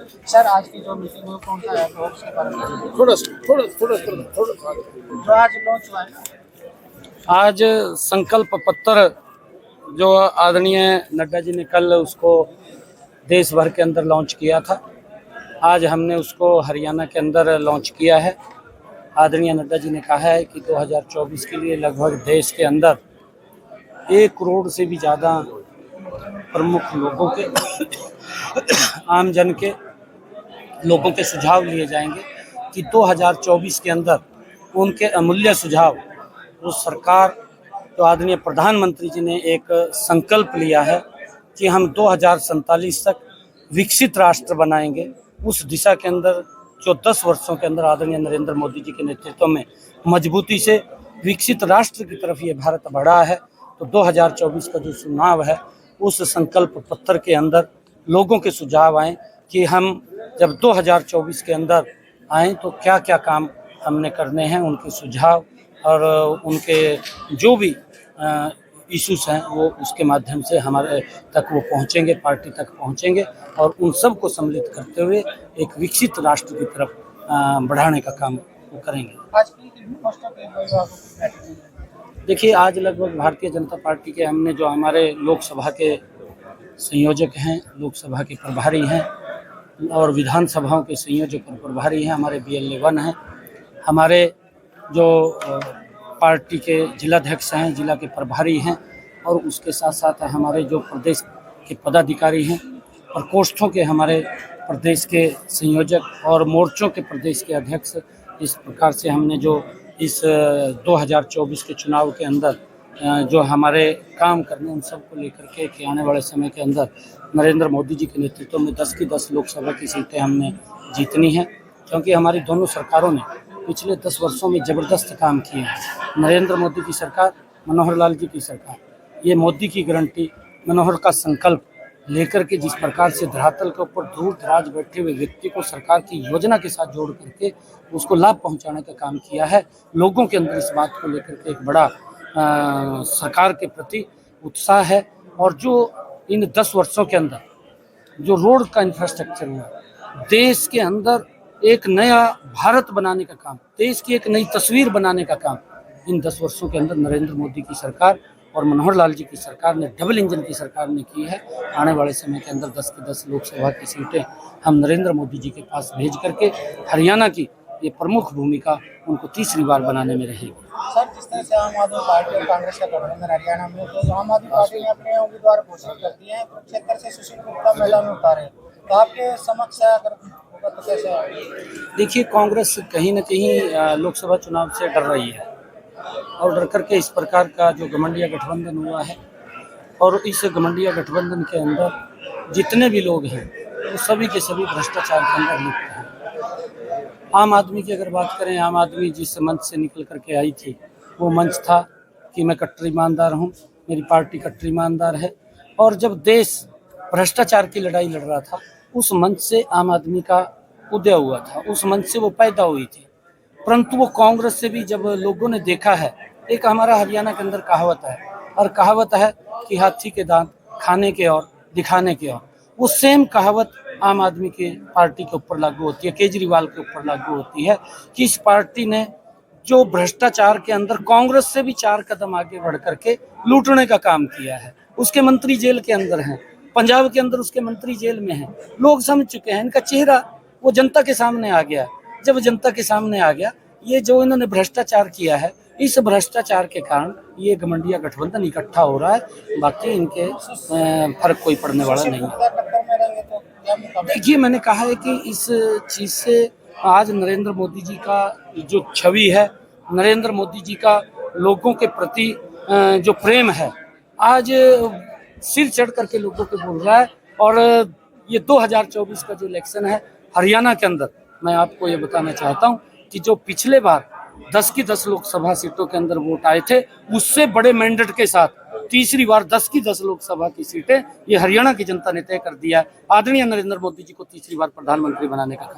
Sir आज की जो मीटिंग हुई कौन सा है लोग से बात करेंगे? थोड़ा जो आज लॉन्च हुआ है आज संकल्प पत्र जो आदरणीय नड्डा जी ने कल उसको देश भर के अंदर लॉन्च किया था, आज हमने उसको हरियाणा के अंदर लॉन्च किया है। आदरणीय नड्डा जी ने कहा है कि 2024 के लिए लगभग देश के अंदर 1 करोड़ से भी ज़्यादा प्रमुख लोगों के आम जन के लोगों के सुझाव लिए जाएंगे कि 2024 के अंदर उनके अमूल्य सुझाव जो सरकार तो आदरणीय प्रधानमंत्री जी ने एक संकल्प लिया है कि हम 2047 तक विकसित राष्ट्र बनाएंगे। उस दिशा के अंदर जो 10 वर्षों के अंदर आदरणीय नरेंद्र मोदी जी के नेतृत्व में मजबूती से विकसित राष्ट्र की तरफ ये भारत बढ़ा है, तो 2024 का जो चुनाव है उस संकल्प पत्र के अंदर लोगों के सुझाव आए कि हम जब 2024 के अंदर आएँ तो क्या क्या काम हमने करने हैं, उनके सुझाव और उनके जो भी इश्यूज हैं वो उसके माध्यम से हमारे तक वो पहुंचेंगे, पार्टी तक पहुंचेंगे और उन सब को सम्मिलित करते हुए एक विकसित राष्ट्र की तरफ बढ़ाने का काम वो करेंगे। आज की पोस्टर पे हुई देखिए, आज लगभग भारतीय जनता पार्टी के हमने जो हमारे लोकसभा के संयोजक हैं, लोकसभा के प्रभारी हैं और विधानसभाओं के संयोजक और प्रभारी हैं, हमारे BLA1 हैं, हमारे जो पार्टी के जिलाध्यक्ष हैं, जिला के प्रभारी हैं और उसके साथ साथ हमारे जो प्रदेश के पदाधिकारी हैं, प्रकोष्ठों के हमारे प्रदेश के संयोजक और मोर्चों के प्रदेश के अध्यक्ष, इस प्रकार से हमने जो इस 2024 के चुनाव के अंदर जो हमारे काम करने उन सब को लेकर के कि आने वाले समय के अंदर नरेंद्र मोदी जी के नेतृत्व में 10 की 10 लोकसभा की सीटें हमने जीतनी हैं, क्योंकि हमारी दोनों सरकारों ने पिछले 10 वर्षों में ज़बरदस्त काम किए हैं। नरेंद्र मोदी की सरकार, मनोहर लाल जी की सरकार, ये मोदी की गारंटी, मनोहर का संकल्प लेकर के जिस प्रकार से धरातल के ऊपर दूर दराज बैठे हुए व्यक्ति को सरकार की योजना के साथ जोड़ करके उसको लाभ पहुंचाने का काम किया है। लोगों के अंदर इस बात को लेकर के एक बड़ा सरकार के प्रति उत्साह है और जो इन 10 वर्षों के अंदर जो रोड का इंफ्रास्ट्रक्चर हुआ, देश के अंदर एक नया भारत बनाने का काम, देश की एक नई तस्वीर बनाने का काम इन 10 वर्षों के अंदर नरेंद्र मोदी की सरकार और मनोहर लाल जी की सरकार ने, डबल इंजन की सरकार ने की है। आने वाले समय के अंदर 10 की 10 लोकसभा की सीटें हम नरेंद्र मोदी जी के पास भेज करके हरियाणा की ये प्रमुख भूमिका उनको तीसरी बार बनाने में रहेगी। सर, जिस तरह से आम आदमी पार्टी और कांग्रेस का गठबंधन हरियाणा में, तो आम आदमी पार्टी ने अपने उम्मीदवार घोषित कर दिए हैं, कुरुक्षेत्र से सुशील गुप्ता मैदान में उतारे, तो आपके समक्ष अगर होगा तो कैसे? देखिए, कांग्रेस कहीं न कहीं लोकसभा चुनाव से डर रही है और डर करके इस प्रकार का जो घमंडिया गठबंधन हुआ है और इस घमंडिया गठबंधन के अंदर जितने भी लोग हैं वो सभी के सभी भ्रष्टाचार के अंदर लिप्त हैं। आम आदमी की अगर बात करें, आम आदमी जिस मंच से निकल करके आई थी वो मंच था कि मैं कट्टर ईमानदार हूँ, मेरी पार्टी कट्टर ईमानदार है, और जब देश भ्रष्टाचार की लड़ाई लड़ रहा था उस मंच से आम आदमी का उदय हुआ था, उस मंच से वो पैदा हुई थी। परंतु वो कांग्रेस से भी जब लोगों ने देखा है, एक हमारा हरियाणा के अंदर कहावत है और कहावत है कि हाथी के दांत खाने के और दिखाने के और, वो सेम कहावत आम आदमी के पार्टी के ऊपर लागू होती है, केजरीवाल के ऊपर लागू होती है कि इस पार्टी ने जो भ्रष्टाचार के अंदर कांग्रेस से भी 4 कदम आगे बढ़ करके लूटने का काम किया है। उसके मंत्री जेल के अंदर हैं, पंजाब के अंदर उसके मंत्री जेल में हैं, लोग समझ चुके हैं, इनका चेहरा वो जनता के सामने आ गया। जब जनता के सामने आ गया, ये जो इन्होंने भ्रष्टाचार किया है, इस भ्रष्टाचार के कारण ये घमंडिया गठबंधन इकट्ठा हो रहा है, बाकी इनके फर्क कोई पड़ने वाला नहीं है। देखिए, मैंने कहा है कि इस चीज़ से आज नरेंद्र मोदी जी का जो छवि है, नरेंद्र मोदी जी का लोगों के प्रति जो प्रेम है, आज सिर चढ़ करके लोगों को बोल रहा है। और ये 2024 का जो इलेक्शन है हरियाणा के अंदर, मैं आपको ये बताना चाहता हूँ कि जो पिछले बार 10 की 10 लोकसभा सीटों के अंदर वोट आए थे, उससे बड़े मैंडेट के साथ तीसरी बार 10 की 10 लोकसभा की सीटें ये हरियाणा की जनता ने तय कर दिया है। आदरणीय नरेंद्र मोदी जी को तीसरी बार प्रधानमंत्री बनाने का